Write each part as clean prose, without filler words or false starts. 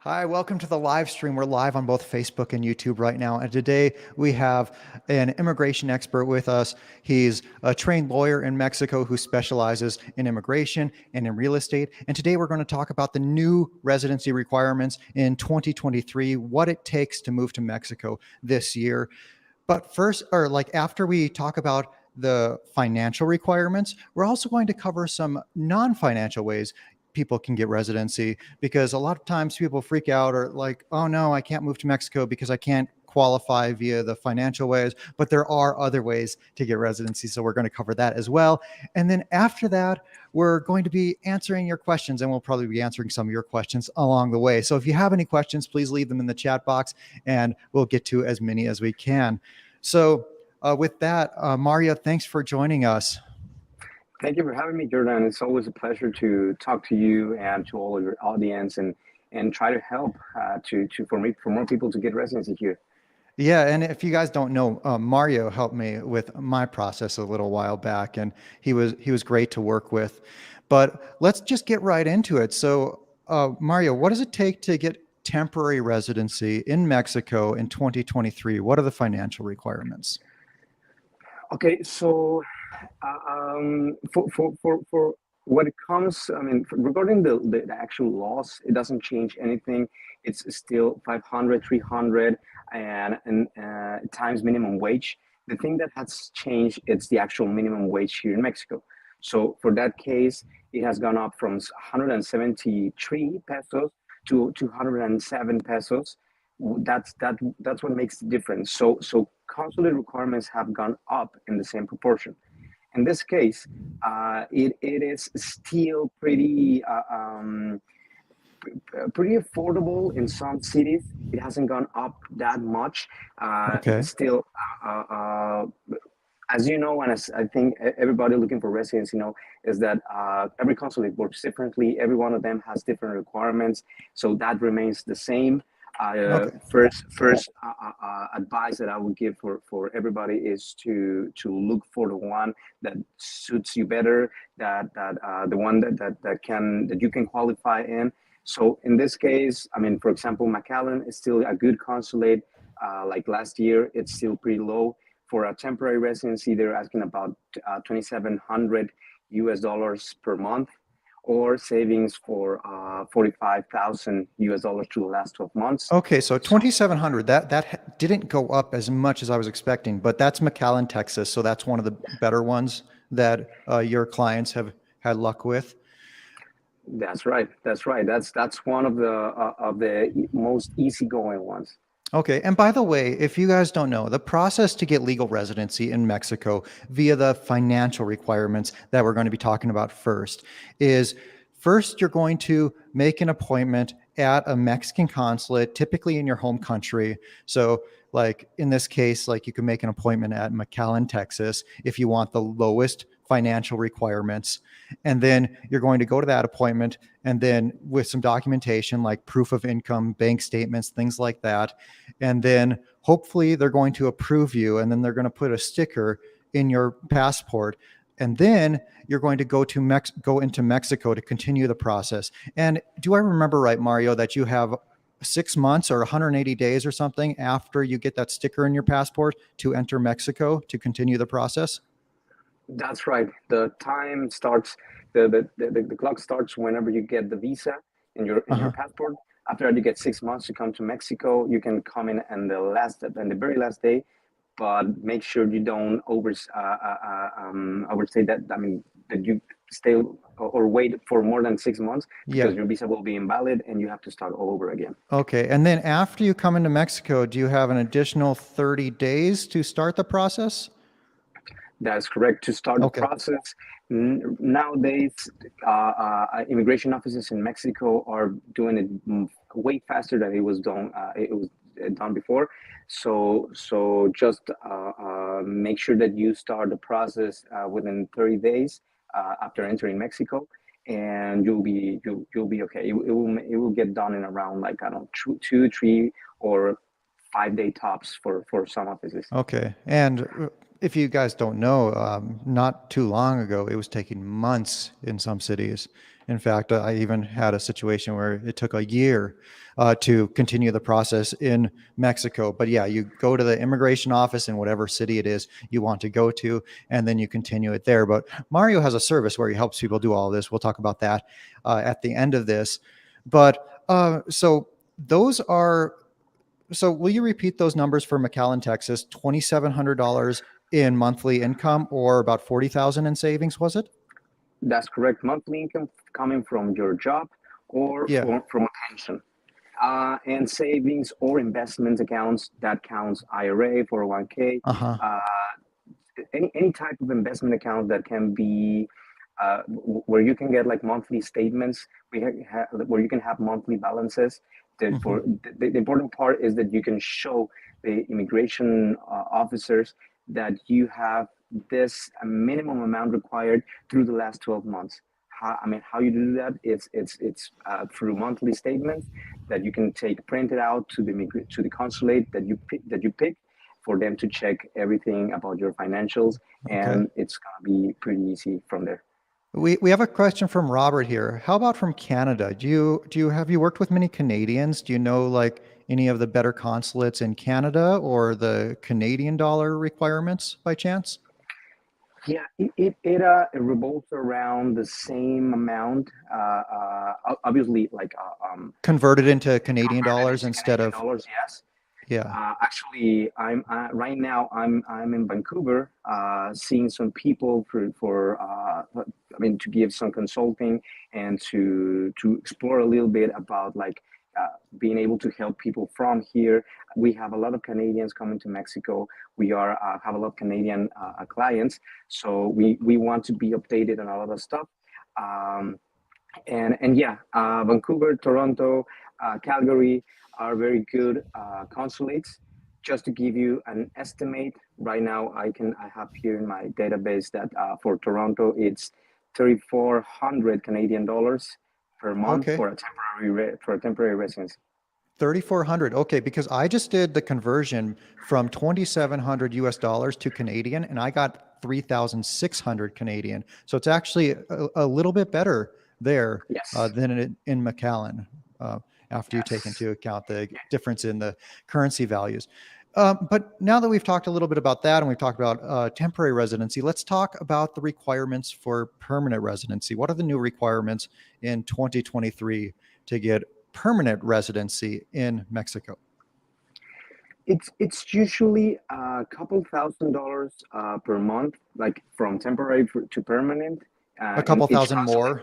Hi, welcome to the live stream. We're live on both Facebook and YouTube right now. And today we have an immigration expert with us. He's a trained lawyer in Mexico who specializes in immigration and in real estate. And today we're going to talk about the new residency requirements in 2023, what it takes to move to Mexico this year. But first, or like after we talk about the financial requirements, we're also going to cover some non-financial ways people can get residency, because a lot of times people freak out or like, oh no, I can't move to Mexico because I can't qualify via the financial ways, but there are other ways to get residency. So we're going to cover that as well. And then after that, we're going to be answering your questions, and we'll probably be answering some of your questions along the way. So if you have any questions, please leave them in the chat box and we'll get to as many as we can. So with that, Mario, thanks for joining us. Thank you for having me, Jordan. It's always a pleasure to talk to you and to all of your audience and try to help for more people to get residency here. Yeah, and if you guys don't know, Mario helped me with my process a little while back, and he was great to work with. But let's just get right into it. So, Mario, what does it take to get temporary residency in Mexico in 2023? What are the financial requirements? Okay, so for what it comes, I mean, regarding the actual laws, it doesn't change anything. It's still 500, 300, and times minimum wage. The thing that has changed, it's the actual minimum wage here in Mexico. So for that case, it has gone up from 173 pesos to 207 pesos. That's what makes the difference. So consulate requirements have gone up in the same proportion. In this case, it is still pretty affordable in some cities. It hasn't gone up that much. Okay. Still, as you know, and as I think everybody looking for residency is that every consulate works differently. Every one of them has different requirements, so that remains the same. Okay. First advice that I would give for everybody is to look for the one that suits you better, that the one that you can qualify in. So in this case, I mean, for example, McAllen is still a good consulate. Like last year, it's still pretty low. For a temporary residency, they're asking about 2,700 US dollars per month, or savings for 45,000 US dollars to the last 12 months. Okay, so So 2,700, that didn't go up as much as I was expecting, but that's McAllen, Texas, so that's one of the better ones that your clients have had luck with. that's right. That's right. That's one of the most easygoing ones. Okay, and by the way, if you guys don't know, the process to get legal residency in Mexico via the financial requirements that we're going to be talking about first is first you're going to make an appointment at a Mexican consulate, typically in your home country. So, like in this case, like you can make an appointment at McAllen, Texas, if you want the lowest financial requirements. And then you're going to go to that appointment, and then with some documentation like proof of income, bank statements, things like that. And then hopefully they're going to approve you, and then they're going to put a sticker in your passport. And then you're going to go into Mexico to continue the process. And do I remember right, Mario, that you have 6 months or 180 days or something after you get that sticker in your passport to enter Mexico to continue the process? That's right. The time starts. The clock starts whenever you get the visa in your Uh-huh. passport. After that, you get 6 months to come to Mexico. You can come in and the very last day, but make sure you don't overstay that. I mean, that you stay or wait for more than 6 months, Yeah. because your visa will be invalid and you have to start all over again. Okay. And then after you come into Mexico, do you have an additional 30 days to start the process? That's correct. To start the Okay. process, nowadays, immigration offices in Mexico are doing it way faster than it was done before. So just make sure that you start the process within 30 days after entering Mexico, and you'll be okay. It will get done in around, like, I don't know, 2, 3, or 5 day tops for some offices. Okay. And if you guys don't know, not too long ago, it was taking months in some cities. In fact, I even had a situation where it took a year to continue the process in Mexico. But yeah, you go to the immigration office in whatever city it is you want to go to, and then you continue it there. But Mario has a service where he helps people do all this. We'll talk about that at the end of this. But so those are so will you repeat those numbers for McAllen, Texas? $2,700 in monthly income or about 40,000 in savings, was it? That's correct. Monthly income coming from your job or Yeah. from a pension. And savings or investment accounts, that counts IRA, 401k, Uh-huh. uh, any type of investment account that can be where you can get like monthly statements, where you can have monthly balances. Hmm. The important part is that you can show the immigration officers that you have this minimum amount required through the last 12 months. How you do that? It's through monthly statements that you can take printed out to the consulate that you pick for them to check everything about your financials, Okay. and it's gonna be pretty easy from there. We have a question from Robert here. How about from Canada? Do you have you worked with many Canadians? Do you know like any of the better consulates in Canada or the Canadian dollar requirements by chance? Yeah, it revolves around the same amount. Obviously, like Converted into Canadian converted dollars into instead Canadian of dollars. Yes. yeah. Actually, I'm right now. I'm in Vancouver, seeing some people to give some consulting and to explore a little bit about like being able to help people from here. We have a lot of Canadians coming to Mexico. We are have a lot of Canadian clients, so we want to be updated on a lot of stuff. Um, and yeah, Vancouver, Toronto, Calgary are very good consulates. Just to give you an estimate, right now I have here in my database that for Toronto it's 3,400 Canadian dollars per month Okay. for a temporary residence. 3,400. Okay, because I just did the conversion from 2,700 US dollars to Canadian and I got 3,600 Canadian. So it's actually a little bit better there Yes. than in McAllen after you take Yes. into account the difference in the currency values. But now that we've talked a little bit about that and we've talked about temporary residency, let's talk about the requirements for permanent residency. What are the new requirements in 2023 to get permanent residency in Mexico? It's usually a couple $1,000 per month, like from temporary to permanent, A in couple each thousand consulate. more.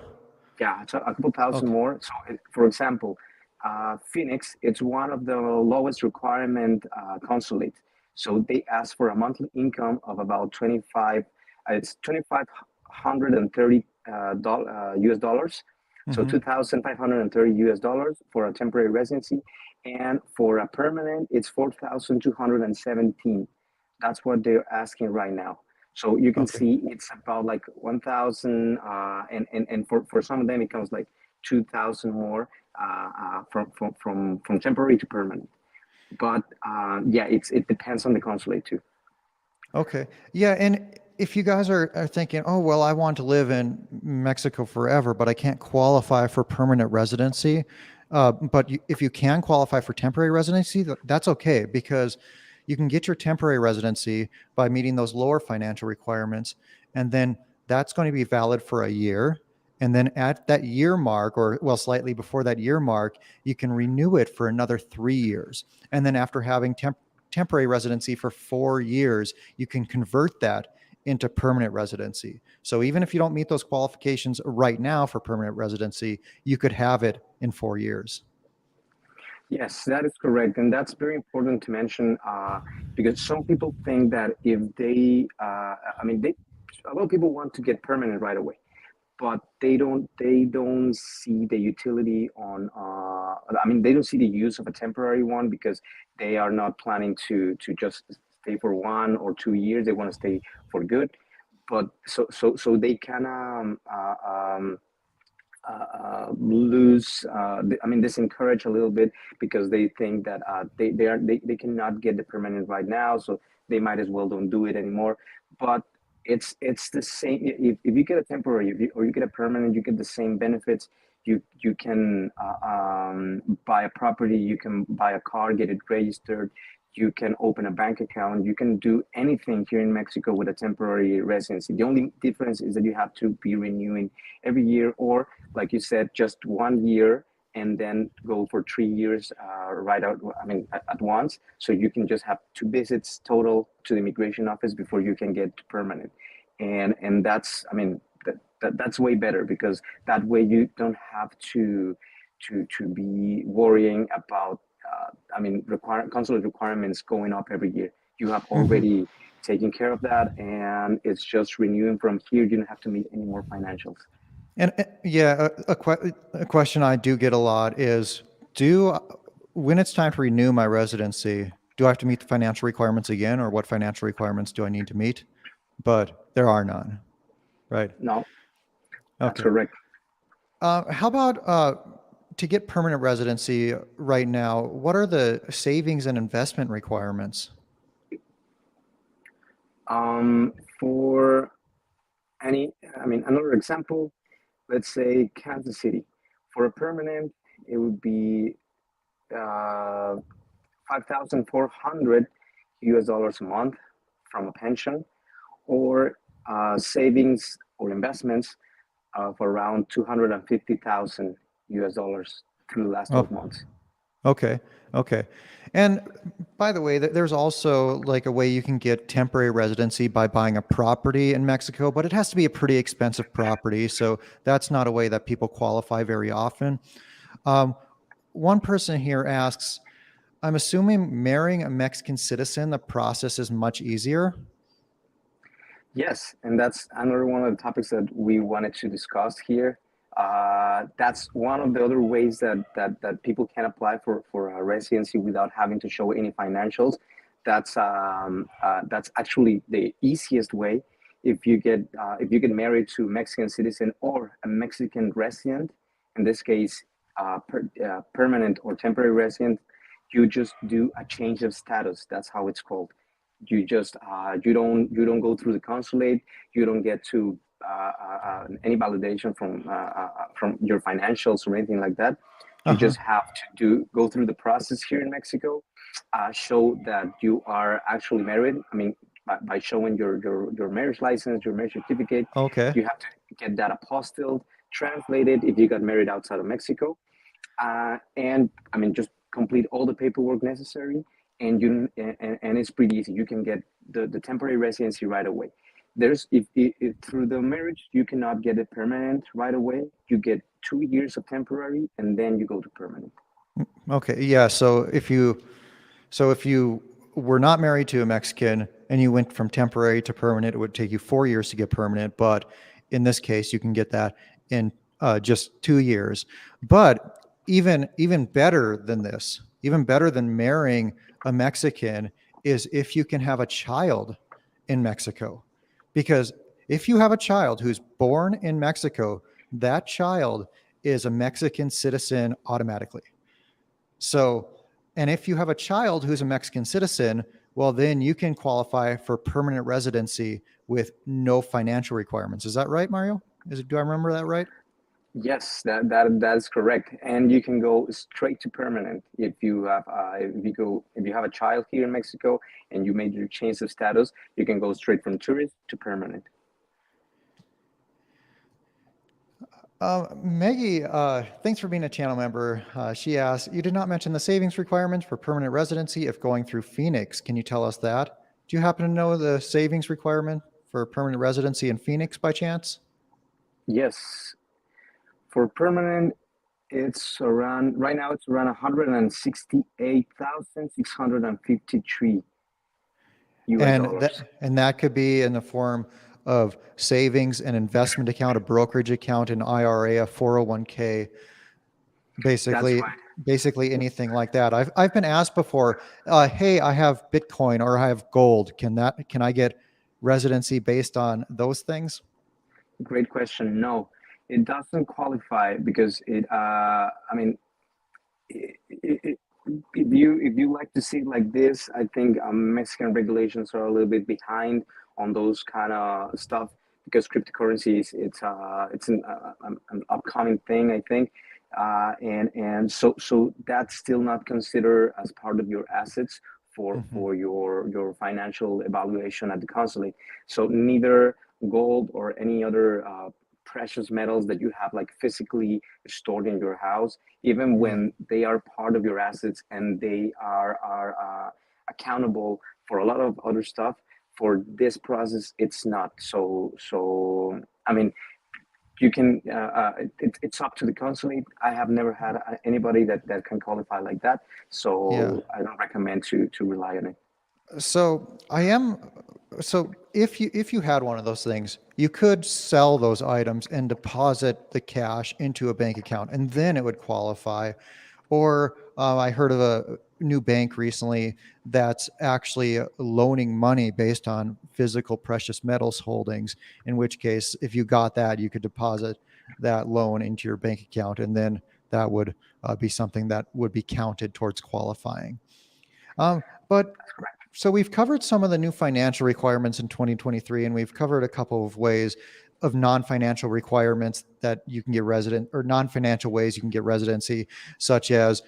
Yeah, it's a couple thousand Okay. more. So, for example, Phoenix, it's one of the lowest requirement consulate. So they ask for a monthly income of about 25. It's 2,530 US dollars. So Hmm. 2,530 US dollars for a temporary residency, and for a permanent, it's 4,217. That's what they're asking right now. So you can Okay. see it's about like 1,000, and for some of them it comes like 2,000 more from temporary to permanent. But yeah, it depends on the consulate too. Okay. Yeah. And if you guys are thinking, oh, well, I want to live in Mexico forever, but I can't qualify for permanent residency. But if you can qualify for temporary residency, that's okay because you can get your temporary residency by meeting those lower financial requirements. And then that's going to be valid for a year. And then at that year mark, or well, slightly before that year mark, you can renew it for another 3 years. And then after having temporary residency for 4 years, you can convert that into permanent residency. So even if you don't meet those qualifications right now for permanent residency, you could have it in 4 years. Yes, that is correct, and that's very important to mention because some people think that if a lot of people want to get permanent right away, but they don't see the utility on they don't see the use of a temporary one because they are not planning to just stay for 1 or 2 years. They want to stay for good, but so they can lose disencourage a little bit because they think that they cannot get the permanent right now, so they might as well don't do it anymore. But it's the same. If you get a temporary, or you get a permanent, you get the same benefits. You can buy a property, you can buy a car, get it registered, you can open a bank account, you can do anything here in Mexico with a temporary residency. The only difference is that you have to be renewing every year, or like you said, just 1 year and then go for 3 years right out, I mean, at once. So you can just have 2 visits total to the immigration office before you can get permanent. And that's, I mean, that's way better, because that way you don't have to be worrying about I mean, consulate requirements going up every year. You have Mhm. already taken care of that, and it's just renewing from here. You don't have to meet any more financials. And yeah, a question I do get a lot is, do when it's time to renew my residency, do I have to meet the financial requirements again, or what financial requirements do I need to meet? But there are none, right? No, that's Okay. correct. How about to get permanent residency right now? What are the savings and investment requirements? For any, I mean, another example, let's say Kansas City. For a permanent, it would be 5,400 US dollars a month from a pension, or savings or investments of around 250,000 US dollars through the last Oh, 12 months. okay, okay. And by the way, there's also like a way you can get temporary residency by buying a property in Mexico, but it has to be a pretty expensive property. So that's not a way that people qualify very often. Um, One person here asks, I'm assuming marrying a Mexican citizen, the process is much easier. Yes, and that's another one of the topics that we wanted to discuss here. That's one of the other ways that people can apply for a residency without having to show any financials. That's actually the easiest way. If you get married to a Mexican citizen or a Mexican resident, in this case, permanent or temporary resident, you just do a change of status. That's how it's called. You don't go through the consulate. You don't get to any validation from your financials or anything like that. You Uh-huh. just have to go through the process here in Mexico, show that you are actually married. I mean, by showing your marriage license, your marriage certificate. Okay. You have to get that apostilled, translated if you got married outside of Mexico, and I mean, just complete all the paperwork necessary, and it's pretty easy. You can get the temporary residency right away. There's if through the marriage you cannot get it permanent right away. You get 2 years of temporary, and then you go to permanent. Okay. Yeah. So if you were not married to a Mexican and you went from temporary to permanent, it would take you 4 years to get permanent. But in this case, you can get that in just 2 years. But even better than this, even better than marrying a Mexican, is if you can have a child in Mexico. Because if you have a child who's born in Mexico, that child is a Mexican citizen automatically. So, and if you have a child who's a Mexican citizen, well, then you can qualify for permanent residency with no financial requirements. Is that right, Mario? Do I remember that right? Yes, that is correct, and you can go straight to permanent if you have a child here in Mexico and you made your change of status. You can go straight from tourist to permanent. Maggie, thanks for being a channel member. She asked, you did not mention the savings requirements for permanent residency if going through Phoenix. Can you tell us that? Do you happen to know the savings requirement for permanent residency in Phoenix by chance? Yes, for permanent, it's around right now. It's around 168,653 US And dollars. that could be in the form of savings, an investment account, a brokerage account, an IRA, a 401k, That's basically right. basically anything like that. I've been asked before, hey, I have Bitcoin or I have gold. Can I get residency based on those things? Great question. No, it doesn't qualify because it. I mean, if if you like to see it like this, I think Mexican regulations are a little bit behind on those kind of stuff because cryptocurrencies it's an upcoming thing, I think, and so that's still not considered as part of your assets for Hmm. for your financial evaluation at the consulate. So neither gold or any other precious metals that you have like physically stored in your house, even Right. when they are part of your assets and they are accountable for a lot of other stuff. For this process, it's not. So I mean, you can. It's up to the consulate. I have never had anybody that can qualify like that, Yeah. so I don't recommend to rely on it. So I am, so if you had one of those things, you could sell those items and deposit the cash into a bank account, and then it would qualify. Or I heard of a new bank recently that's actually loaning money based on physical precious metals holdings. In which case, if you got that, you could deposit that loan into your bank account, and then that would be something that would be counted towards qualifying. But so we've covered some of the new financial requirements in 2023, and we've covered a couple of ways of non-financial requirements that you can get resident, or non-financial ways you can get residency, such as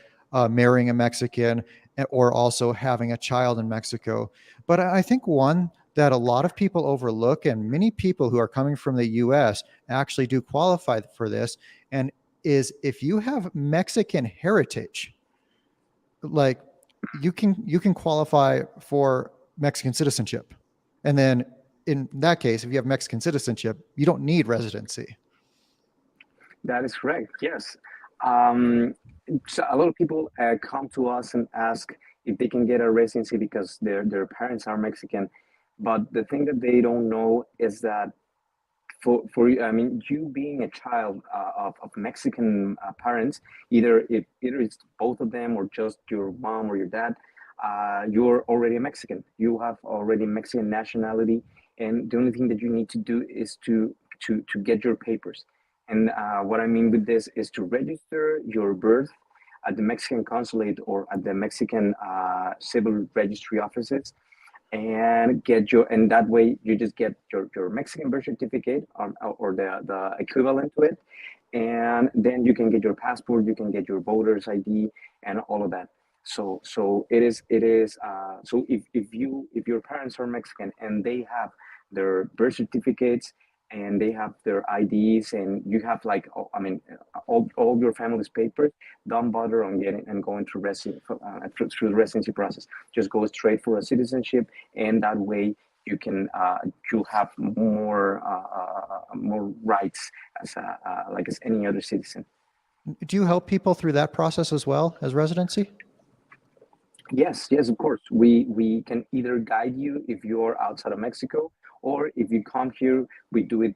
marrying a Mexican or also having a child in Mexico. But I think one that a lot of people overlook, and many people who are coming from the US actually do qualify for this, and is if you have Mexican heritage, like you can qualify for Mexican citizenship. And then in that case, if you have Mexican citizenship, you don't need residency. That is correct. Yes. Um, so a lot of people come to us and ask if they can get a residency because their parents are Mexican. But the thing that they don't know is that for I mean, you being a child of Mexican parents, either it's both of them or just your mom or your dad, you're already a Mexican. You have already Mexican nationality, and the only thing that you need to do is to get your papers. And what I mean with this is to register your birth at the Mexican consulate or at the Mexican civil registry offices and and that way you just get your Mexican birth certificate or the equivalent to it, and then you can get your passport, you can get your voter's ID and all of that. So it is so if your parents are Mexican and they have their birth certificates and they have their IDs and you have like I mean all your family's papers, don't bother on getting and going through through the residency process. Just go straight for a citizenship, and that way you can you have more rights as like as any other citizen. Do you help people through that process as well as residency? Yes, yes, of course. We can either guide you if you're outside of Mexico, or if you come here, we do it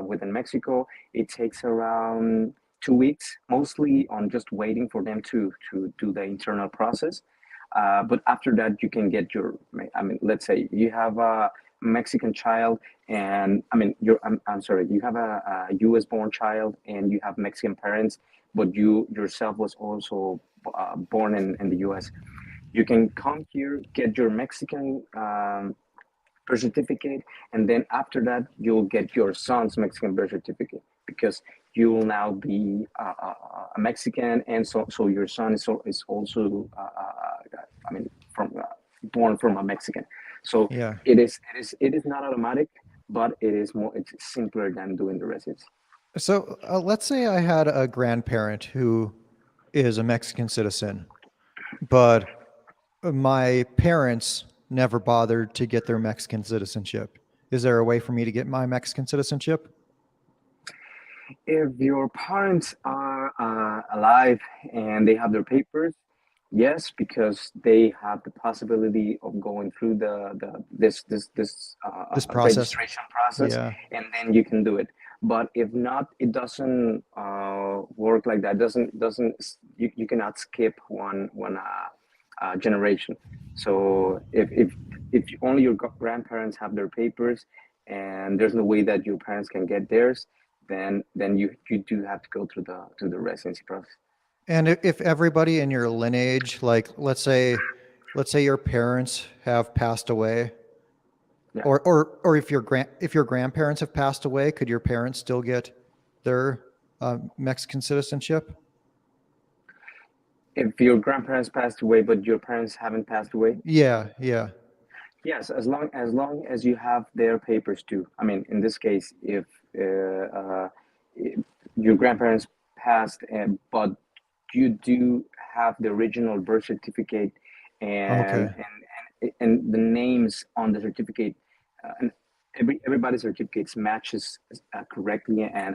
within Mexico. It takes around 2 weeks, mostly on just waiting for them to do the internal process. But after that, you can get your. I mean, let's say you have a Mexican child, and I mean, I'm sorry, you have a U.S. born child, and you have Mexican parents, but you yourself was also born in the U.S. You can come here, get your Mexican birth certificate, and then after that, you'll get your son's Mexican birth certificate because you will now be a Mexican, and so your son is also, I mean, from born from a Mexican. So Yeah. it is not automatic, but it's simpler than doing the residency. So let's say I had a grandparent who is a Mexican citizen, but my parents never bothered to get their Mexican citizenship. Is there a way for me to get my Mexican citizenship? If your parents are alive and they have their papers, yes, because they have the possibility of going through this This process? registration process, Yeah. and then you can do it. But if not, it doesn't work like that. Doesn't you cannot skip one generation. So if only your grandparents have their papers, and there's no way that your parents can get theirs, then you do have to go through the residency process. And if everybody in your lineage, like let's say your parents have passed away, Yeah. or if your grandparents have passed away, could your parents still get their Mexican citizenship? If your grandparents passed away, but your parents haven't passed away, Yeah, yeah. yes, as long as you have their papers too. I mean, in this case, if your grandparents passed, but you do have the original birth certificate and Okay. the names on the certificate, and everybody's certificates matches correctly and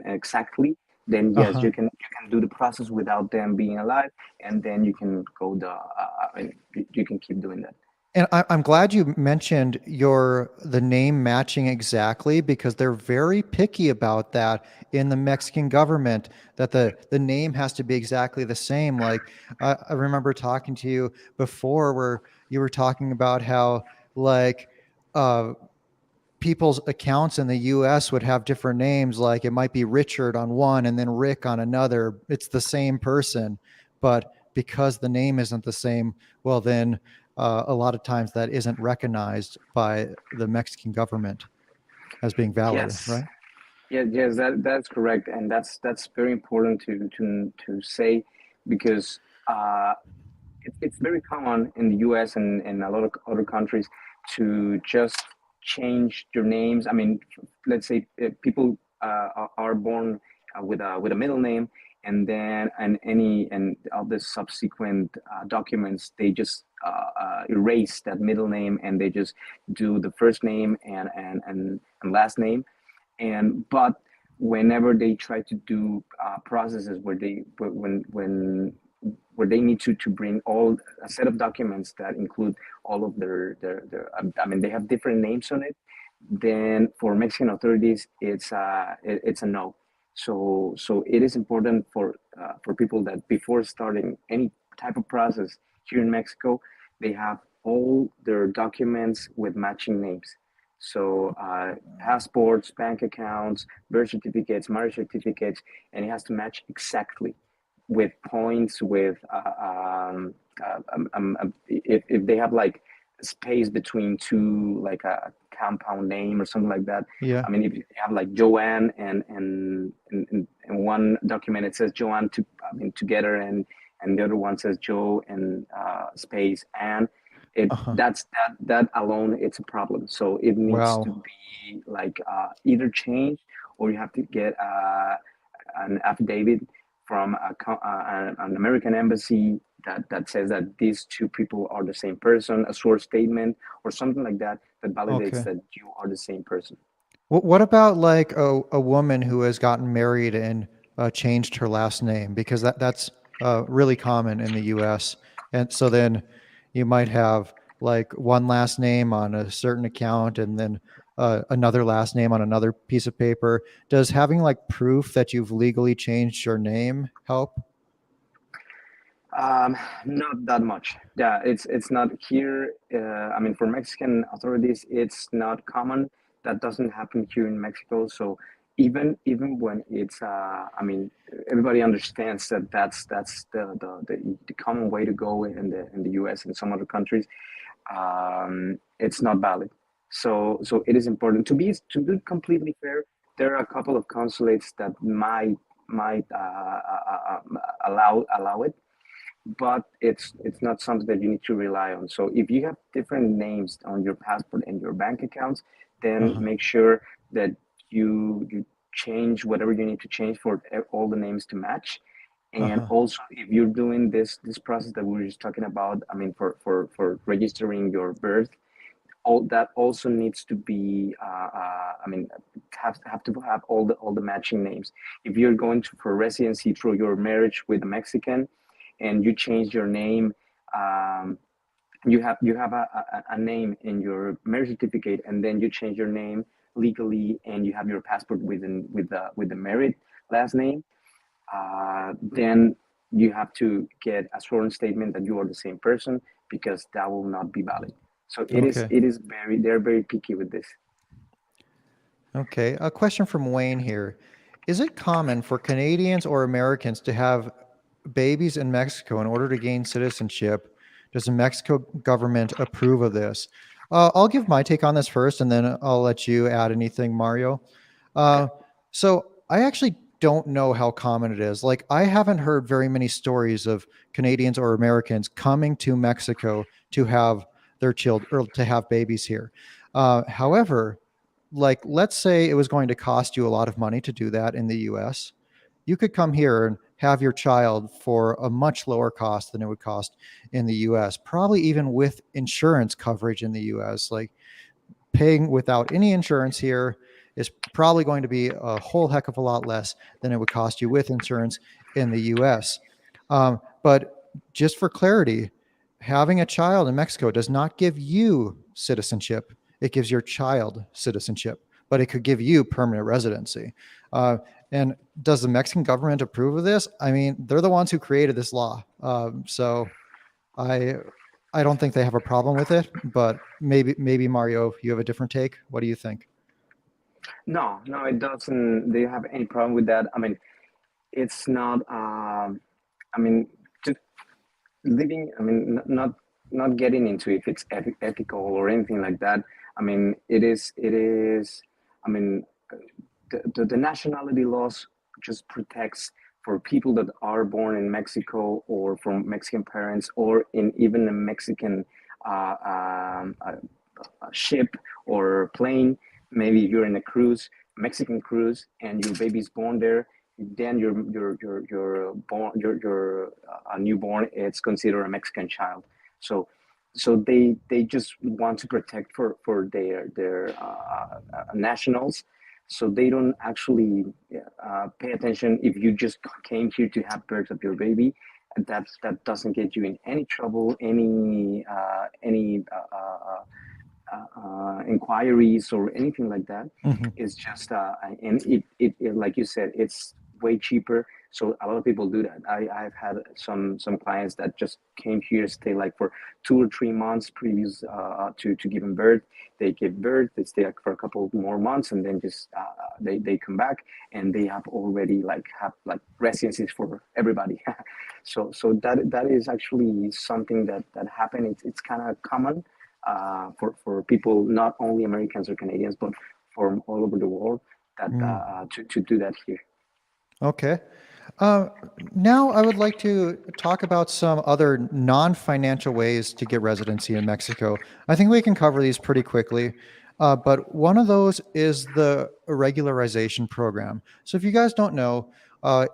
exactly, then yes, Uh-huh. you can do the process without them being alive, and then you can go you can keep doing that. And I'm glad you mentioned the name matching exactly because they're very picky about that in the Mexican government, that the name has to be exactly the same. Like I remember talking to you before where you were talking about how like uh, people's accounts in the US would have different names. Like it might be Richard on one and then Rick on another. It's the same person, but because the name isn't the same, well, then a lot of times that isn't recognized by the Mexican government as being valid, Yes, right? yes, that's correct, and that's very important to say, because uh, it's very common in the U.S. and a lot of other countries to just change their names. I mean, let's say people are born with a middle name, and then and all the subsequent documents, they just erase that middle name, and they just do the first name and last name. And but whenever they try to do processes where they when where they need to bring all a set of documents that include all of their I mean, they have different names on it, then for Mexican authorities it's a no. So it is important for people that before starting any type of process here in Mexico, they have all their documents with matching names. So passports, bank accounts, birth certificates, marriage certificates, and it has to match exactly with points, with if they have like space between two, like a compound name or something like that. Yeah. I mean, if you have like Joanne and one document it says Joanne to, I mean, together, and the other one says Joe and space, and Uh-huh. that alone, it's a problem. So it needs to Wow. be like either changed, or you have to get an affidavit from an American embassy that says that these two people are the same person, a source statement or something like that that validates Okay. that you are the same person. What about like a woman who has gotten married and changed her last name? Because that's really common in the US. And so then you might have like one last name on a certain account and then another last name on another piece of paper. Does having like proof that you've legally changed your name help? Um, Not that much. Yeah, it's not here. I mean, for Mexican authorities, it's not common. That doesn't happen here in Mexico. So even when it's, I mean, everybody understands that that's the common way to go in the U.S. and some other countries. It's not valid. So it is important to be completely fair. There are a couple of consulates that might allow it, but it's not something that you need to rely on. So if you have different names on your passport and your bank accounts, then Uh-huh. make sure that you change whatever you need to change for all the names to match. And Uh-huh. also, if you're doing this process that we were just talking about, I mean, for registering your birth, all that also needs to be I mean, have to have all the matching names. If you're going to for residency through your marriage with a Mexican, and you change your name, um, you have a name in your marriage certificate, and then you change your name legally, and you have your passport with the married last name, then you have to get a sworn statement that you are the same person, because that will not be valid. So it is Okay. it is very they're very picky with this. Okay. A question from Wayne here. Is it common for Canadians or Americans to have babies in Mexico in order to gain citizenship? Does the Mexico government approve of this? I'll give my take on this first, and then I'll let you add anything, Mario. Okay. Uh, so I actually don't know how common it is. Like, I haven't heard very many stories of Canadians or Americans coming to Mexico to have their children or to have babies here. However, like, let's say it was going to cost you a lot of money to do that in the US. You could come here and have your child for a much lower cost than it would cost in the US, probably even with insurance coverage in the US. Like, paying without any insurance here is probably going to be a whole heck of a lot less than it would cost you with insurance in the US. But just for clarity, having a child in Mexico does not give you citizenship. It gives your child citizenship, but it could give you permanent residency. And does the Mexican government approve of this? I mean, they're the ones who created this law. So I I don't think they have a problem with it, but maybe Mario, you have a different take. What do you think? No, no, it doesn't. They have any problem with that? I mean, it's not. I mean, just living. I mean, not getting into if it's ethical or anything like that. I mean, it is. It is. I mean, the nationality laws just protects for people that are born in Mexico or from Mexican parents or in even a Mexican uh, um, uh, ship or plane. Maybe you're in a cruise, Mexican cruise, and your baby's born there. Then your born your a newborn. It's considered a Mexican child. So they just want to protect for their nationals, so they don't actually pay attention if you just came here to have birth of your baby. That doesn't get you in any trouble, any inquiries or anything like that. Mhm. It's just and it like you said, it's way cheaper. So a lot of people do that. I've had some clients that just came here, stay like for 2 or 3 months previous to giving birth. They give birth, they stay like for a couple more months, and then just they come back, and they have already like have like residencies for everybody. So that is actually something that happened. It's kind of common for people, not only Americans or Canadians, but from all over the world, that Mm. to do that here. Okay. Uh, Now I would like to talk about some other non-financial ways to get residency in Mexico. I think we can cover these pretty quickly. But one of those is the regularization program. So if you guys don't know,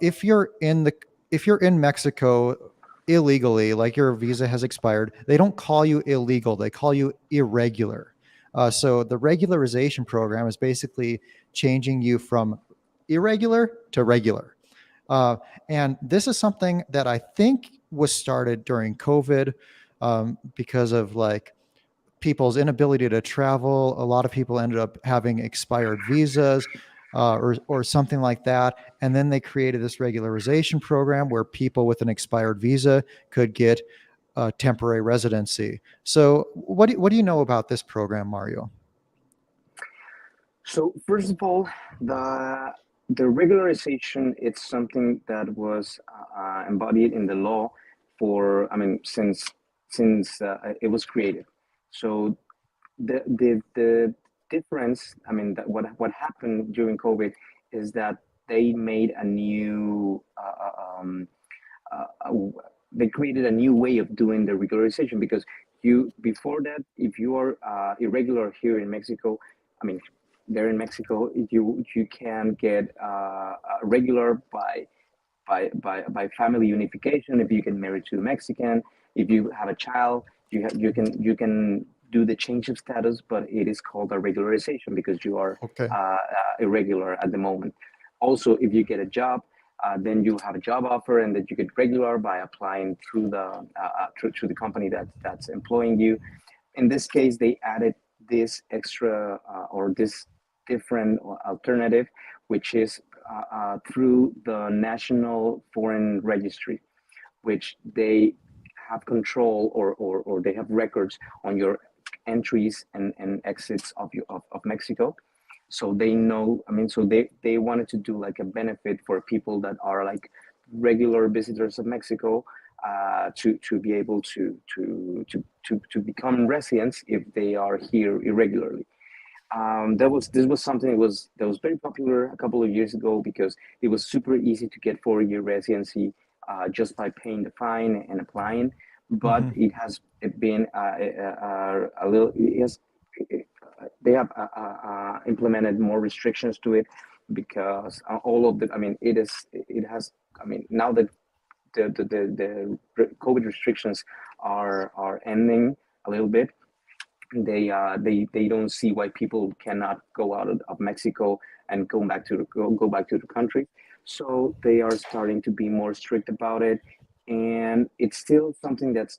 if you're in Mexico illegally, like your visa has expired, they don't call you illegal, they call you irregular. So the regularization program is basically changing you from irregular to regular. Uh, and this is something that I think was started during COVID, because of like people's inability to travel. A lot of people ended up having expired visas, or something like that. And then they created this regularization program where people with an expired visa could get temporary residency. So, what do you know about this program, Mario? So first of all, the the regularization, it's something that was embodied in the law for, I mean, since it was created. So the difference, I mean, that what happened during COVID is that they made a new uh, they created a new way of doing the regularization, because you before that, if you are irregular here in Mexico, I mean, there in Mexico, you can get regular by family unification. If you get married to a Mexican, if you have a child, you can do the change of status, but it is called a regularization because you are Okay. irregular at the moment. Also, if you get a job, then you have a job offer, and that you get regular by applying through the company that's employing you. In this case, they added this extra or this different alternative, which is through the National Foreign Registry, which they have control, or they have records on your entries and exits of Mexico. So they know, I mean, so they wanted to do like a benefit for people that are like regular visitors of Mexico to be able to become residents if they are here irregularly. This was something that was very popular a couple of years ago because it was super easy to get 4-year residency just by paying the fine and applying. But Hmm. it has been a little. They have implemented more restrictions to it because all of the. I mean, it is. It has. I mean, now that the COVID restrictions are ending a little bit, they don't see why people cannot go out of Mexico and go back to the country. So they are starting to be more strict about it, and it's still something it's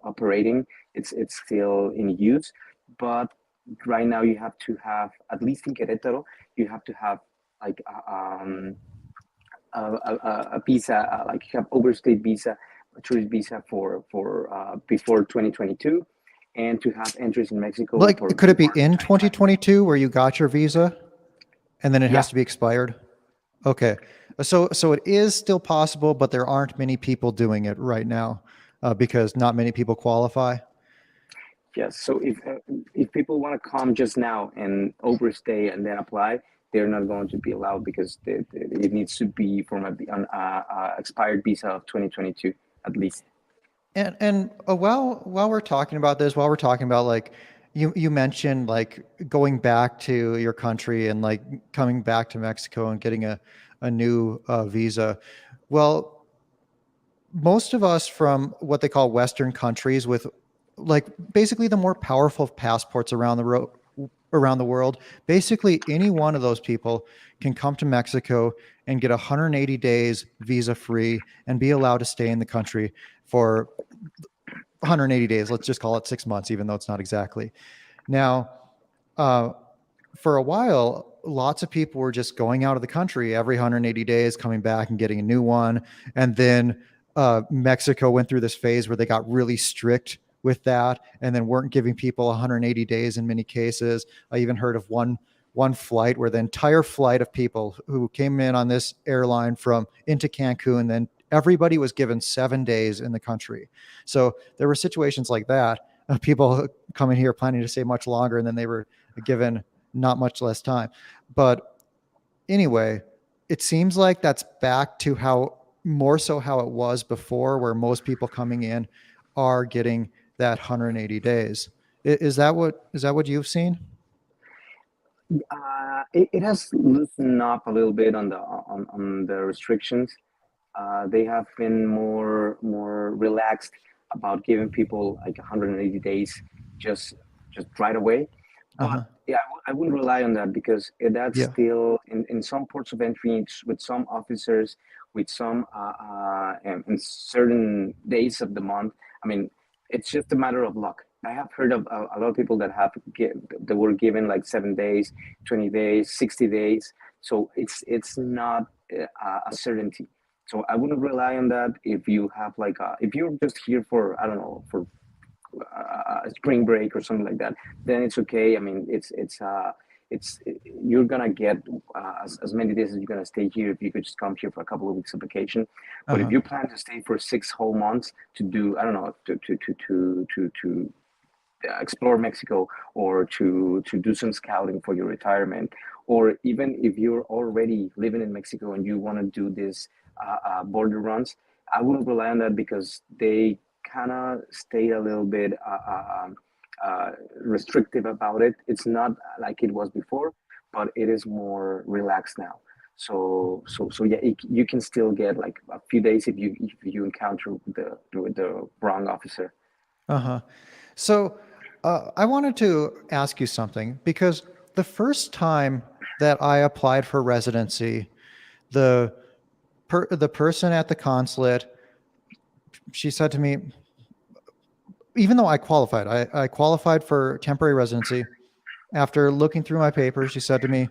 operating. It's still in use, but right now you have to have, at least in Querétaro, you have to have like a visa, like you have overstayed visa, a tourist visa for before 2022, and to have entries in Mexico Like, for could it be before in 2020. 2022 where you got your visa and then it Yeah, has to be expired? Okay. So it is still possible, but there aren't many people doing it right now because not many people qualify. yes. So if people want to come just now and overstay and then apply, they're not going to be allowed because it needs to be from an expired visa of 2022 at least. And while we're talking about this, while we're talking about like you mentioned like going back to your country and like coming back to Mexico and getting a new visa. Well, most of us from what they call Western countries with like basically the more powerful passports around the world, basically any one of those people can come to Mexico and get 180 days visa free and be allowed to stay in the country for 180 days. Let's just call it 6 months, even though it's not exactly. Now, uh, for a while, lots of people were just going out of the country every 180 days, coming back and getting a new one. And then Mexico went through this phase where they got really strict with that and then weren't giving people 180 days in many cases. I even heard of one flight where the entire flight of people who came in on this airline from into Cancun, then everybody was given 7 days in the country. So there were situations like that of people coming here planning to stay much longer, and then they were given not much less time. But anyway, it seems like that's back to how more so how it was before, where most people coming in are getting that 180 days. Is that what you've seen? It has loosened up a little bit on on the restrictions. They have been more relaxed about giving people like 180 days just just right away. But Uh-huh. yeah, I wouldn't rely on that because that's Yeah. still in some ports of entry with some officers, with some in certain days of the month. I mean, it's just a matter of luck. I have heard of a lot of people that that were given like 7 days, 20 days, 60 days. So it's not a certainty. So I wouldn't rely on that if you have like if you're just here for, I don't know, for a spring break or something like that, then it's okay. I mean, it's you're gonna get as many days as you're gonna stay here if you could just come here for a couple of weeks of vacation. But if Uh-huh. you plan to stay for 6 whole months to do, I don't know, to explore Mexico or to do some scouting for your retirement, or even if you're already living in Mexico and you want to do this border runs, I wouldn't rely on that because they kind of stay a little bit restrictive about it. It's not like it was before, but it is more relaxed now. So yeah, you can still get like a few days if you encounter the wrong officer. Uh-huh. So I wanted to ask you something because the first time that I applied for residency, the the person at the consulate, she said to me, even though I qualified for temporary residency. After looking through my papers, she said to me,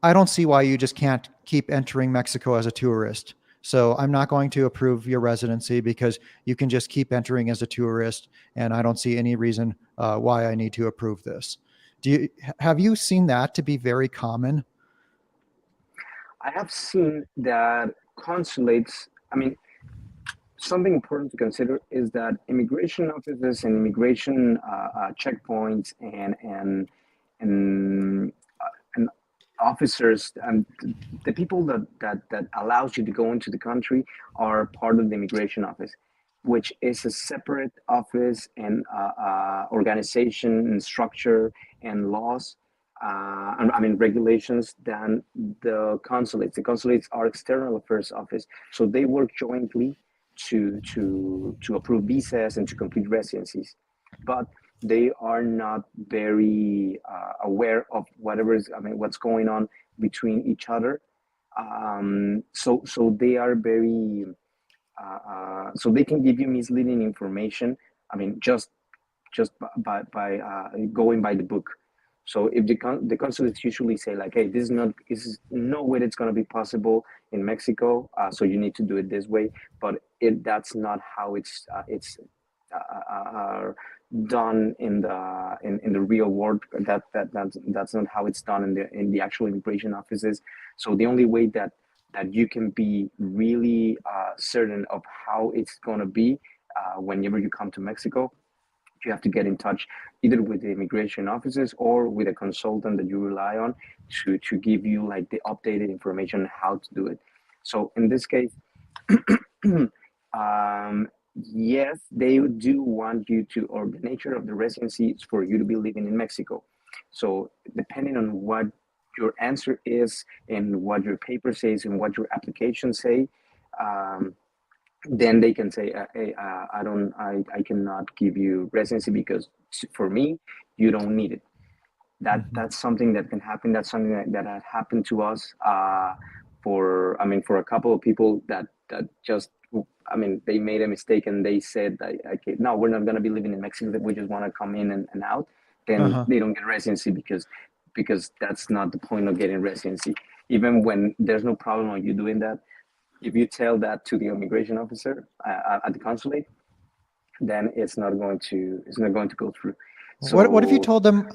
I don't see why you just can't keep entering Mexico as a tourist. So I'm not going to approve your residency because you can just keep entering as a tourist, and I don't see any reason why I need to approve this. Do you have you seen that to be very common? I have seen that consulates, I mean, something important to consider is that immigration offices and immigration checkpoints and and officers and the people that allows you to go into the country are part of the immigration office, which is a separate office and organization and structure and laws. I mean regulations than the consulates. The consulates are external affairs office, so they work jointly to approve visas and to complete residencies, but they are not very aware of whatever is, I mean, what's going on between each other. So they are very so they can give you misleading information. I mean, just by going by the book. So if the consulates usually say like, hey, this is no way that's going to be possible in Mexico, so you need to do it this way. But that's not how it's done in the real world. That's not how it's done in the actual immigration offices. So the only way that you can be really certain of how it's going to be whenever you come to Mexico, you have to get in touch either with the immigration offices or with a consultant that you rely on to give you like the updated information on how to do it. So in this case, yes, they do want you to, or the nature of the residency is for you to be living in Mexico. So depending on what your answer is and what your paper says and what your application say, then they can say, hey, I cannot give you residency because for me, you don't need it. That's something that can happen. That's something that had happened to us for a couple of people that just, I mean, they made a mistake and they said that, okay, no, we're not going to be living in Mexico. That we just want to come in and out. Then Uh-huh. they don't get residency because that's not the point of getting residency. Even when there's no problem on you doing that, if you tell that to the immigration officer at the consulate, then it's not going to go through. What if you So told them,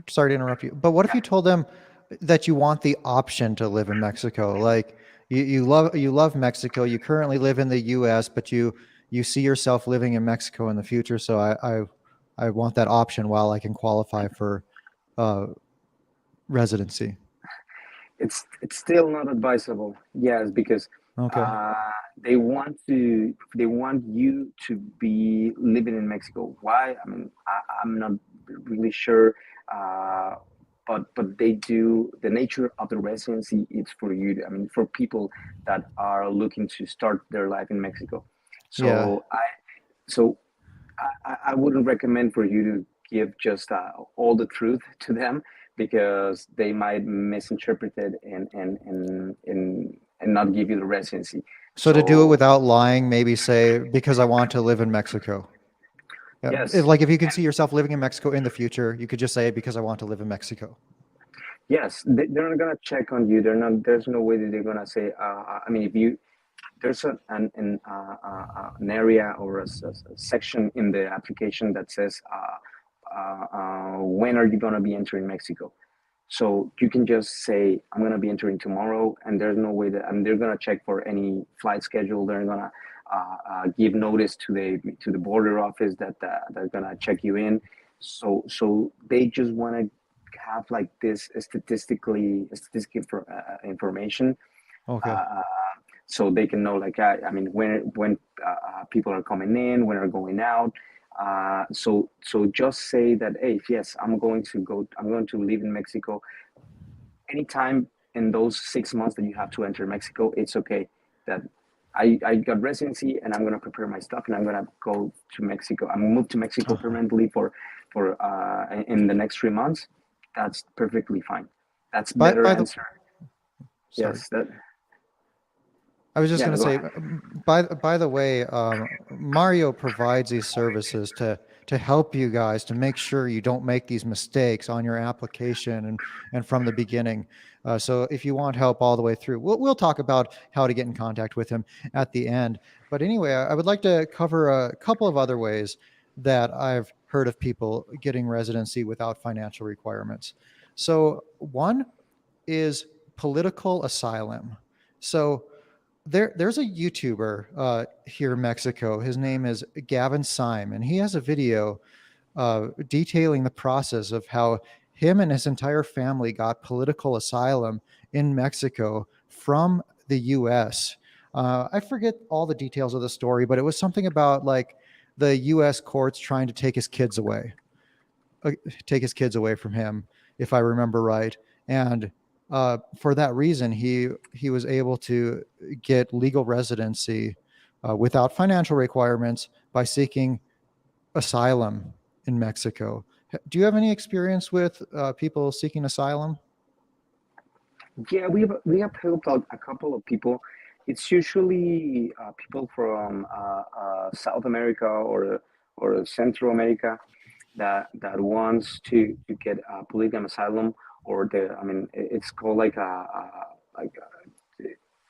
sorry to interrupt you, but what if yeah, you told them that you want the option to live in Mexico? Like you love Mexico, you currently live in the US, but you see yourself living in Mexico in the future. So I want that option while I can qualify for uh, residency. it's still not advisable. Yes, because Okay. uh, they want you to be living in Mexico. Why? I mean, I'm not really sure. Uh, but they do, the nature of the residency it's for you I mean for people that are looking to start their life in Mexico. Yeah. So I wouldn't recommend for you to give just all the truth to them because they might misinterpret it and not give you the residency. So to do it So without lying, maybe say because I want to live in Mexico. Yeah. yes, Like if you can see yourself living in Mexico in the future, you could just say because I want to live in Mexico. yes, they're not gonna check on you. They're not. There's no way that they're gonna say. I mean, if you there's an area or a section in the application that says when are you going to be entering Mexico. So you can just say I'm going to be entering tomorrow, and there's no way that, and they're going to check for any flight schedule. They're going to give notice to the border office that they're going to check you in. So they just want to have like this statistical information, Okay. uh, so they can know like I mean when people are coming in, when are going out. So just say that, hey, yes, I'm going to live in Mexico anytime in those 6 months that you have to enter Mexico. It's okay that I got residency and I'm going to prepare my stuff and I'm going to go to Mexico. I'm move to Mexico Uh-huh. permanently for in the next 3 months. That's perfectly fine. That's By better by the answer. sorry. Yes, that I was just yeah. going No, to go say, ahead. by the way, Mario provides these services to help you guys to make sure you don't make these mistakes on your application and from the beginning. So if you want help all the way through, we'll talk about how to get in contact with him at the end. But anyway, I would like to cover a couple of other ways that I've heard of people getting residency without financial requirements. So one is political asylum. So there's a YouTuber here in Mexico. His name is Gavin Syme, and he has a video detailing the process of how him and his entire family got political asylum in Mexico from the U.S. I forget all the details of the story, but it was something about like the U.S. courts trying to uh, take his kids away from him, if I remember right. And for that reason, he was able to get legal residency without financial requirements by seeking asylum in Mexico. Do you have any experience with people seeking asylum? Yeah, we have helped out a couple of people. It's usually people from South America or Central America that wants to get political asylum, or I mean, it's called like like a,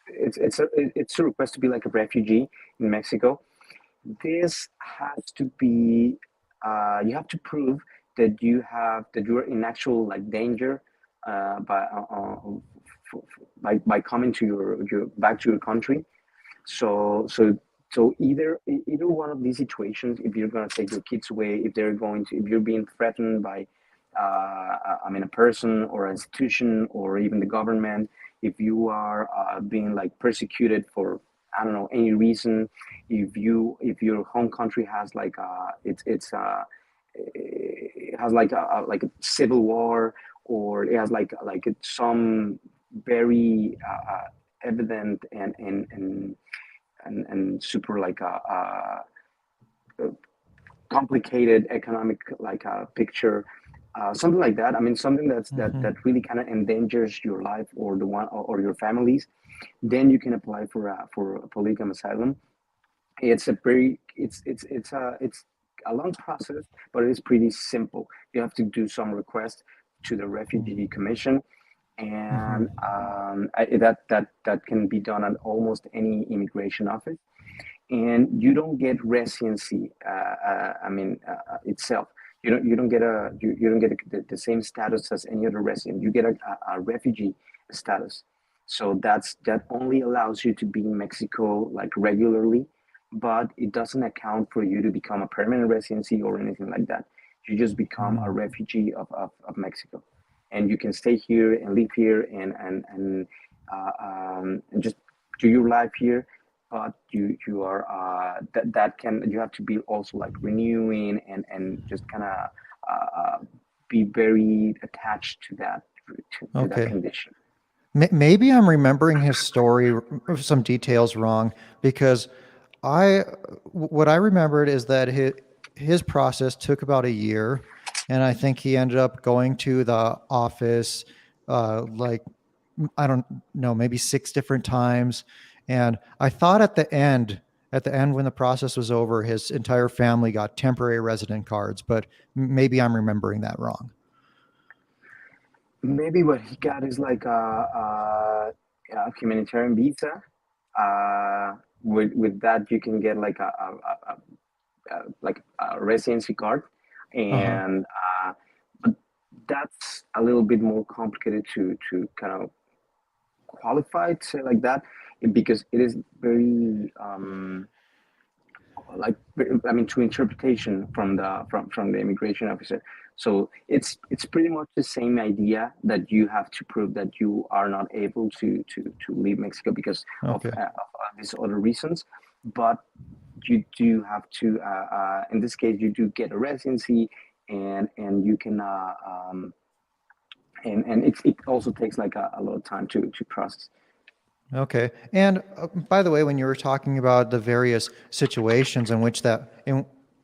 it's a request to be like a refugee in Mexico. This has to be you have to prove that you're in actual like danger by coming to your back to your country. So either one of these situations, if you're going to take your kids away, if you're being threatened by I mean a person or an institution or even the government, if you are being like persecuted for, I don't know, any reason, if your home country has like it has like a civil war, or it has like some very evident and super like complicated economic like picture, something like that. I mean, something Hmm. that really kind of endangers your life or the one or your families. Then you can apply for a polygamy asylum. It's a long process, but it is pretty simple. You have to do some request to the Refugee Commission, and Hmm. that can be done at almost any immigration office. And you don't get residency. I mean, itself. You don't get the same status as any other resident. You get a refugee status. So that only allows you to be in Mexico like regularly, but it doesn't account for you to become a permanent residency or anything like that. You just become a refugee of Mexico, and you can stay here and live here and just do your life here. But you are that can you have to be also like renewing and just kind of be very attached to that Okay. condition. Maybe I'm remembering his story, some details wrong, because I, what I remembered is that his process took about a year, and I think he ended up going to the office, like I don't know, maybe six different times. And I thought at the end when the process was over, his entire family got temporary resident cards, but maybe I'm remembering that wrong. Maybe what he got is like a humanitarian visa. With that, you can get like like a residency card, Uh huh. and but that's a little bit more complicated to kind of qualify to say like that, because it is very like, I mean, to interpretation from the immigration officer. So it's pretty much the same idea, that you have to prove that you are not able to leave Mexico because Okay. of these other reasons, but you do have to in this case you do get a residency, and you can and it also takes like a lot of time to process. Okay. And by the way, when you were talking about the various situations in which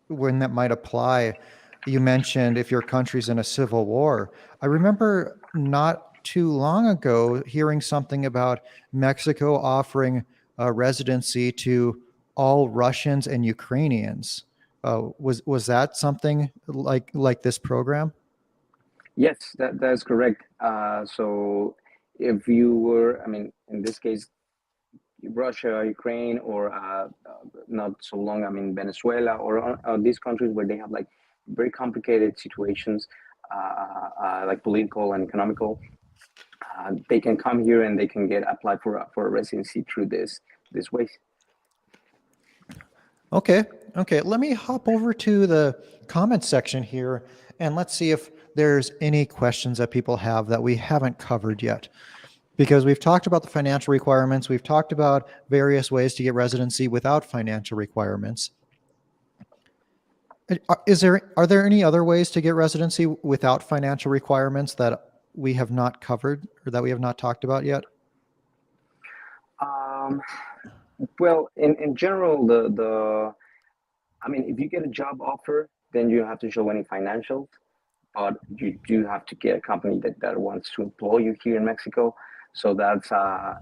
when that might apply, you mentioned if your country's in a civil war. I remember not too long ago hearing something about Mexico offering residency to all Russians and Ukrainians. Was that something like this program? Yes, that is correct. So if you were, I mean, in this case, Russia, Ukraine, or not so long, I mean, Venezuela, or these countries where they have like very complicated situations, like political and economical. they can come here and they can get applied for a residency through this way. Okay, okay. Let me hop over to the comment section here and let's see if there's any questions that people have that we haven't covered yet. Because we've talked about the financial requirements, we've talked about various ways to get residency without financial requirements. Are there any other ways to get residency without financial requirements that we have not covered or that we have not talked about yet? Um, well, in general, the I mean, if you get a job offer, then you have to show any financials, but you do have to get a company that wants to employ you here in Mexico. So that's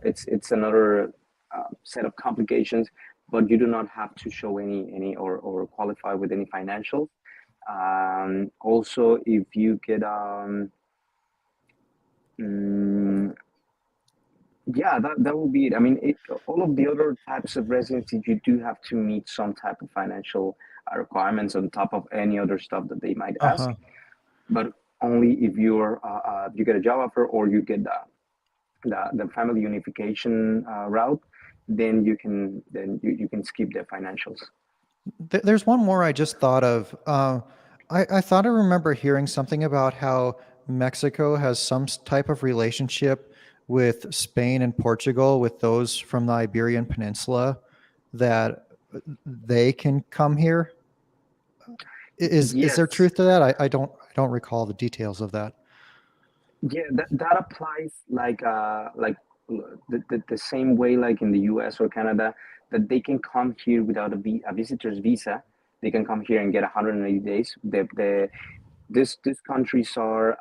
it's another set of complications, but you do not have to show any or qualify with any financials. Also, if you get mm, yeah, that will be it. I mean, all of the other types of residency, you do have to meet some type of financial requirements on top of any other stuff that they might ask. Uh-huh. But only if you get a job offer or you get the family unification route, then you can skip the financials. There's one more I just thought of. I thought I remember hearing something about how Mexico has some type of relationship with Spain and Portugal, with those from the Iberian Peninsula, that they can come here. Is there Yes, truth to that? I don't recall the details of that. yeah, that applies like the same way like in the US or Canada, that they can come here without a visitor's visa. They can come here and get 180 days. These countries are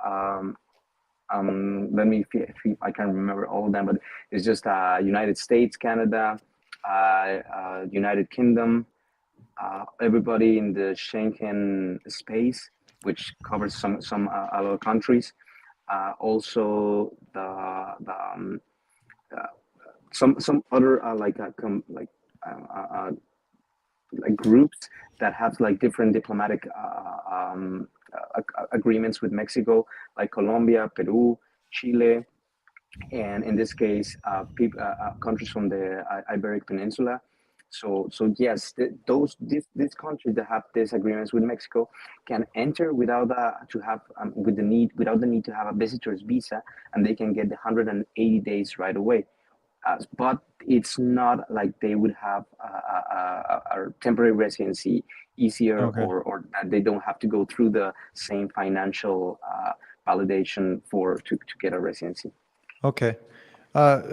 let me see if I can remember all of them, but it's just United States, Canada, United Kingdom, everybody in the Schengen space, which covers some other countries. Also, uh, some other like groups that have like different diplomatic agreements with Mexico, like Colombia, Peru, Chile, and in this case, countries from the Iberic Peninsula. So yes, these countries that have these agreements with Mexico can enter without to have without the need to have a visitor's visa, and they can get the 180 days right away. But it's not like they would have a temporary residency easier, Okay. or that they don't have to go through the same financial validation to get a residency. Okay.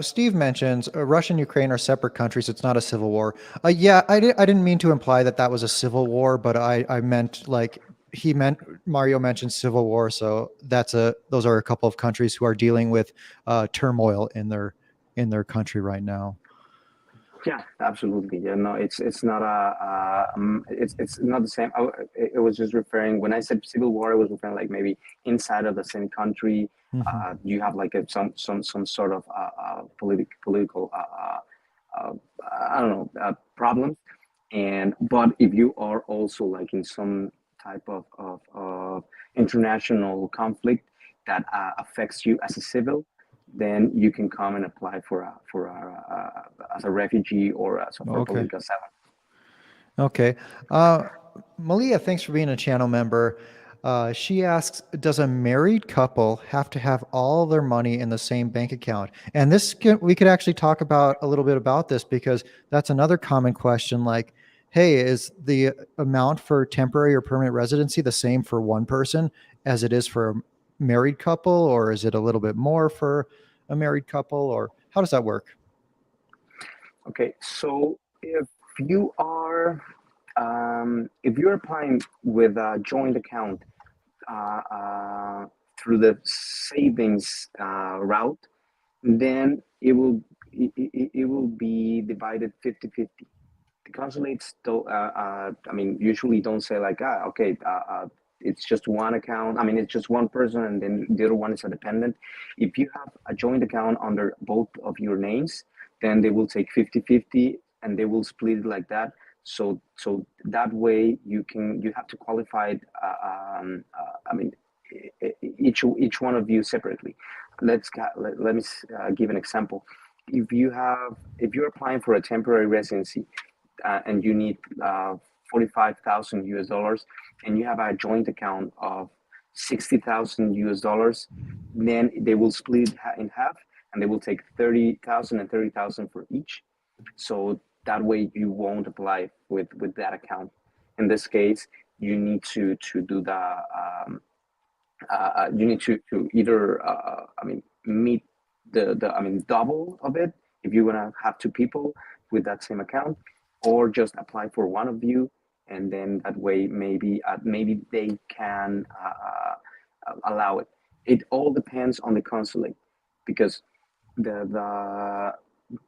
Steve mentions Russia and Ukraine are separate countries. It's not a civil war. Yeah, I didn't mean to imply that that was a civil war, but I meant like Mario mentioned civil war. So those are a couple of countries who are dealing with turmoil in their country right now. Yeah, absolutely. Yeah, no, it's not it's not the same. It was just referring when I said civil war, I was referring like maybe inside of the same country, Hmm. you have like some sort of political uh, I don't know problems, and but if you are also like in some type of international conflict that affects you as a civil, then you can come and apply as a refugee or for Okay. political asylum. Okay. Malia, thanks for being a channel member. She asks, does a married couple have to have all their money in the same bank account? And we could actually talk about a little bit about this because that's another common question. Like, hey, is the amount for temporary or permanent residency the same for one person as it is for a married couple, or is it a little bit more for a married couple, or how does that work? Okay, so if you're applying with a joint account uh, uh, through the savings route, then it will be divided 50-50. The consulates don't I mean usually don't say like okay it's just one account. I mean it's just one person and then the other one is a dependent. If you have a joint account under both of your names, then they will take 50-50 and they will split it like that. So that way you have to qualify it I mean each one of you separately. let me give an example. If you're applying for a temporary residency, and you need 45,000 US dollars, and you have a joint account of 60,000 US dollars, then they will split it in half, and they will take 30,000 and 30,000 for each. So that way you won't apply with that account. In this case, you need to do the you need to either meet the double of it if you want to have two people with that same account, or just apply for one of you, and then that way maybe they can allow it. It all depends on the consulate, because the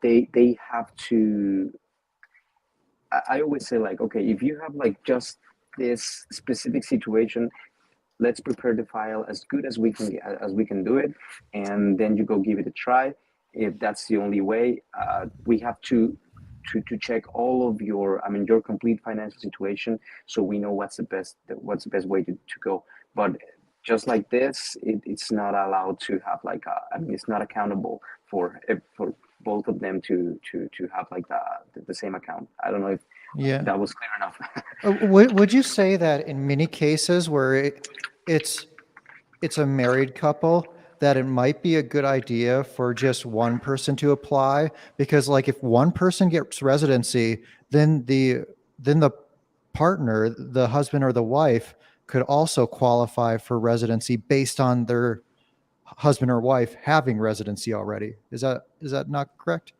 they have to. I always say, like, okay, if you have like just this specific situation, let's prepare the file as good as we can do it, and then you go give it a try. If that's the only way, we have to check all of your complete financial situation, so we know what's the best way to go. But just like this, it's not allowed to have like it's not accountable for both of them to have like the same account. I don't know if Yeah. that was clear enough. Would you say that in many cases where it's a married couple, that it might be a good idea for just one person to apply? Because like if one person gets residency, then the partner, the husband or the wife, could also qualify for residency based on their husband or wife having residency already. Is that not correct?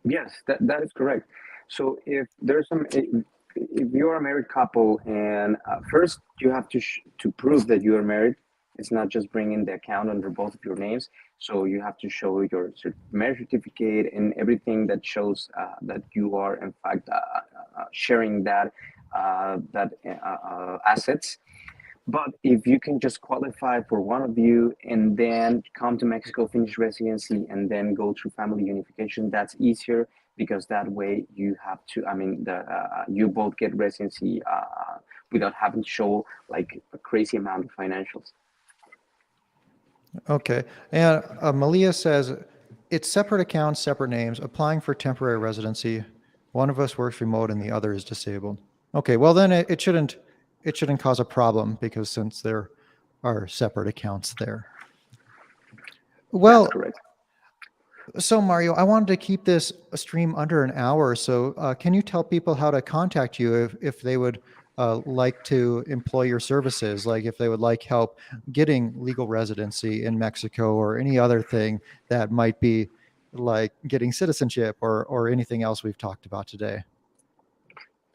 Yes, that is correct. So if you're a married couple, and first you have to prove that you are married. It's not just bringing the account under both of your names. So you have to show your marriage certificate and everything that shows that you are in fact sharing that assets. But if you can just qualify for one of you and then come to Mexico, finish residency, and then go through family unification, that's easier, because that way you have to, you both get residency without having to show like a crazy amount of financials. Okay. And Malia says it's separate accounts, separate names, applying for temporary residency. One of us works remote and the other is disabled. Okay. Well, then it shouldn't cause a problem, because since there are separate accounts there. That's Well, correct. so Mario, I wanted to keep this stream under an hour. So can you tell people how to contact you if they would like to employ your services, like if they would like help getting legal residency in Mexico, or any other thing that might be like getting citizenship, or anything else we've talked about today?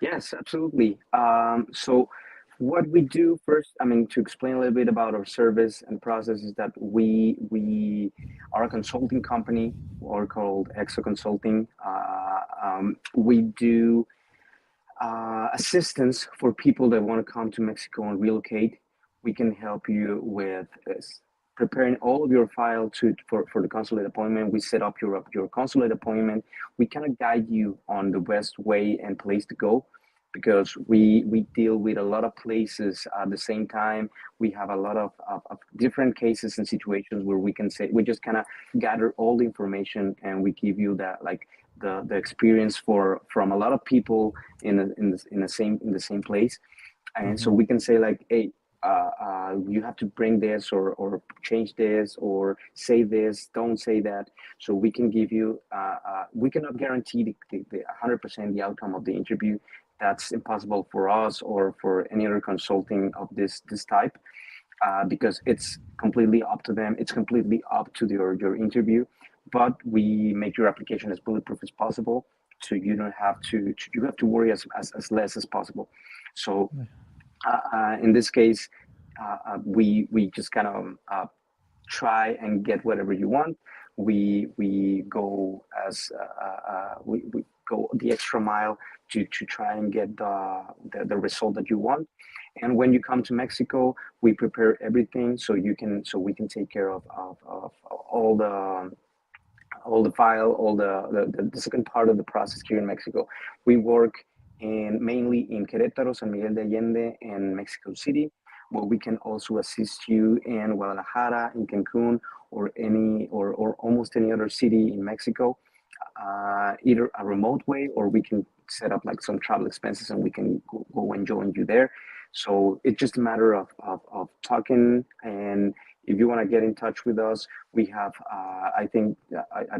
Yes, absolutely. So what we do first, to explain a little bit about our service and process, is that we are a consulting company, or called Exo Consulting. We do assistance for people that want to come to Mexico and relocate. We can help you with preparing all of your file for the consulate appointment. We set up your consulate appointment. We kind of guide you on the best way and place to go, because we deal with a lot of places at the same time. We have a lot of different cases and situations where we just kind of gather all the information, and we give you that, like, the experience from a lot of people in the same place. And so Mhm. we can say, like, hey, you have to bring this, or change this, or say this, don't say that. So we can give you we cannot guarantee the 100% the outcome of the interview. That's impossible for us or for any other consulting of this type, because it's completely up to them. It's completely up to your interview. But we make your application as bulletproof as possible, so you don't have to you have to worry as less as possible. So in this case, we just kind of try and get whatever you want. We go we go the extra mile to try and get the result that you want. And when you come to Mexico, we prepare everything, so we can take care of all the file, all the second part of the process here in Mexico. We work mainly in Querétaro, San Miguel de Allende, and Mexico City. where we can also assist you in Guadalajara, in Cancun, or or almost any other city in Mexico, either a remote way, or we can set up like some travel expenses and we can go and join you there. So it's just a matter of talking. And if you want to get in touch with us, we have, I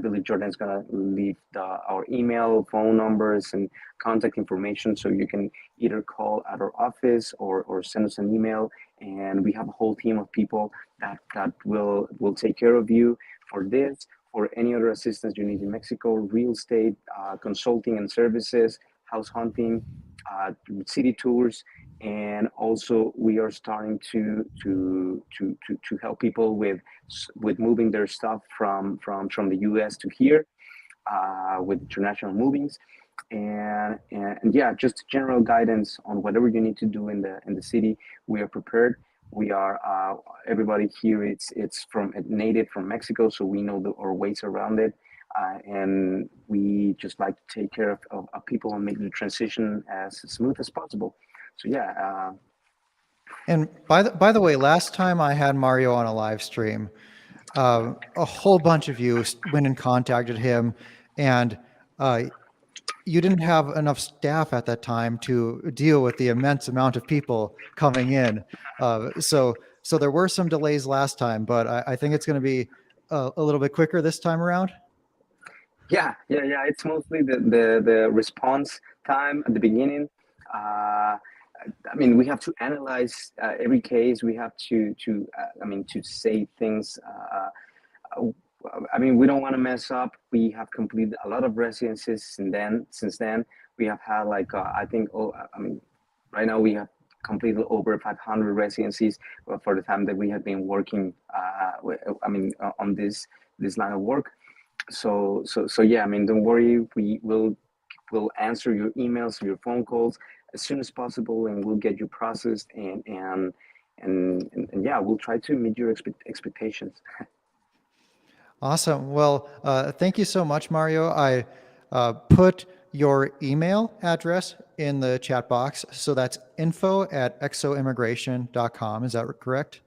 believe Jordan's going to leave our email, phone numbers, and contact information. So you can either call at our office or send us an email. And we have a whole team of people that will take care of you for this, or any other assistance you need in Mexico, real estate, consulting and services, house hunting, city tours. And also we are starting to help people with moving their stuff from the US to here, with international movings. And yeah, just general guidance on whatever you need to do in the city. We are prepared. We are everybody here. It's from native from Mexico, so we know our ways around it, and we just like to take care of people and make the transition as smooth as possible. So yeah. And by the way, last time I had Mario on a live stream, a whole bunch of you went and contacted him, and you didn't have enough staff at that time to deal with the immense amount of people coming in. So there were some delays last time, but I think it's going to be a little bit quicker this time around. Yeah. It's mostly the response time at the beginning. I mean, we have to analyze every case. We have to say things. I mean, we don't want to mess up. We have completed a lot of residencies, and then since then we have had like right now we have completed over 500 residencies for the time that we have been working. On this line of work. So yeah. I mean, don't worry. We'll answer your emails, your phone calls as soon as possible, and we'll get you processed. And yeah, we'll try to meet your expectations. Awesome. Well, thank you so much, Mario. I put your email address in the chat box. So that's info@exoimmigration.com. Is that correct?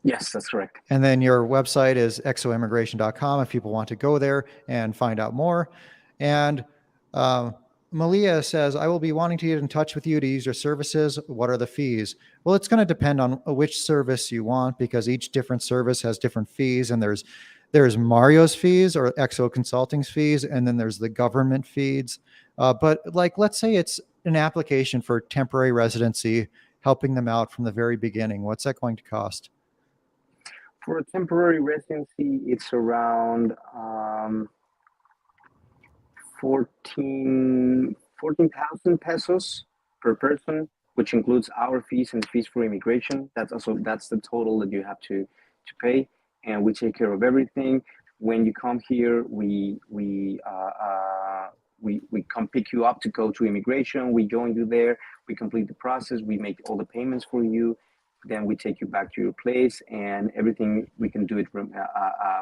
Yes, that's correct. And then your website is exoimmigration.com if people want to go there and find out more. And Malia says, I will be wanting to get in touch with you to use your services. What are the fees? Well, it's going to depend on which service you want, because each different service has different fees. And there's Mario's fees, or Exo Consulting's fees, and then there's the government fees. But like, let's say it's an application for temporary residency, helping them out from the very beginning. What's that going to cost? For a temporary residency, it's around 14,000 pesos per person, which includes our fees and fees for immigration. That's the total that you have to pay, and we take care of everything. When you come here, we come pick you up to go to immigration. We join you there. We complete the process. We make all the payments for you. Then we take you back to your place, and everything we can do it.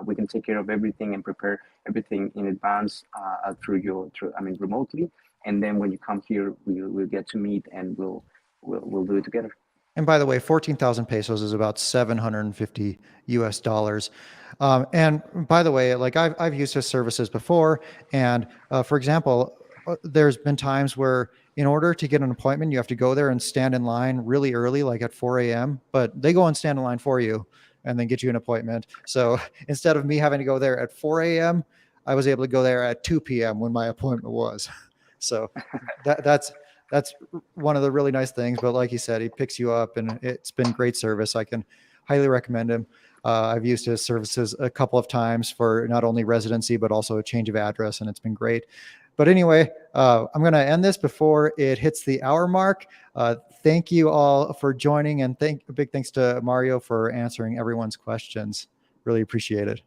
We can take care of everything and prepare everything in advance remotely. And then when you come here, we'll get to meet, and we'll do it together. And by the way, 14,000 pesos is about $750 US. And by the way, like I've used his services before, and for example, there's been times where in order to get an appointment, you have to go there and stand in line really early, like at 4 a.m., but they go and stand in line for you and then get you an appointment. So instead of me having to go there at 4 a.m., I was able to go there at 2 p.m. when my appointment was. So that's one of the really nice things. But like he said, he picks you up, and it's been great service. I can highly recommend him. I've used his services a couple of times for not only residency, but also a change of address, and it's been great. But anyway, I'm going to end this before it hits the hour mark. Thank you all for joining, and big thanks to Mario for answering everyone's questions. Really appreciate it.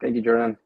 Thank you, Jordan.